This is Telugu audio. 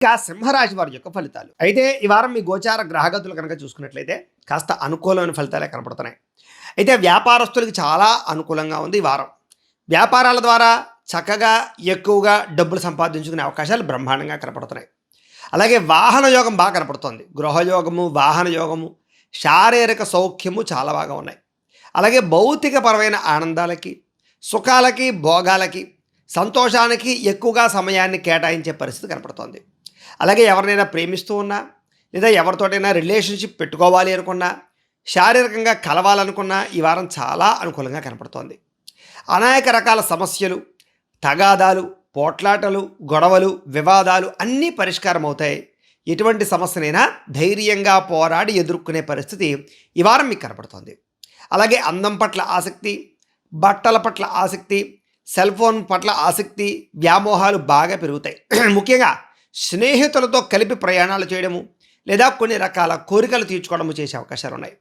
ఇంకా సింహరాశి వారి యొక్క ఫలితాలు అయితే ఈ వారం మీ గోచార గ్రహగతులు కనుక చూసుకున్నట్లయితే కాస్త అనుకూలమైన ఫలితాలే కనపడుతున్నాయి. అయితే వ్యాపారస్తులకి చాలా అనుకూలంగా ఉంది ఈ వారం. వ్యాపారాల ద్వారా చక్కగా ఎక్కువగా డబ్బులు సంపాదించుకునే అవకాశాలు బ్రహ్మాండంగా కనపడుతున్నాయి. అలాగే వాహన యోగం బాగా కనపడుతోంది. గృహయోగము, వాహన యోగము, శారీరక సౌఖ్యము చాలా బాగా ఉన్నాయి. అలాగే భౌతికపరమైన ఆనందాలకి, సుఖాలకి, భోగాలకి, సంతోషానికి ఎక్కువగా సమయాన్ని కేటాయించే పరిస్థితి కనపడుతోంది. అలాగే ఎవరినైనా ప్రేమిస్తూ ఉన్నా లేదా ఎవరితోటైనా రిలేషన్షిప్ పెట్టుకోవాలి అనుకున్నా, శారీరకంగా కలవాలనుకున్నా ఈ వారం చాలా అనుకూలంగా కనపడుతోంది. అనేక రకాల సమస్యలు, తగాదాలు, పోట్లాటలు, గొడవలు, వివాదాలు అన్నీ పరిష్కారం అవుతాయి. ఎటువంటి సమస్యనైనా ధైర్యంగా పోరాడి ఎదుర్కొనే పరిస్థితి ఈ వారం మీకు కనపడుతోంది. అలాగే అందం పట్ల ఆసక్తి, బట్టల పట్ల ఆసక్తి, సెల్ ఫోన్ పట్ల ఆసక్తి, వ్యామోహాలు బాగా పెరుగుతాయి. ముఖ్యంగా స్నేహితులతో కలిపి ప్రయాణాలు చేయడము లేదా కొన్ని రకాల కోరికలు తీర్చుకోవడము చేసే అవకాశాలు ఉన్నాయి.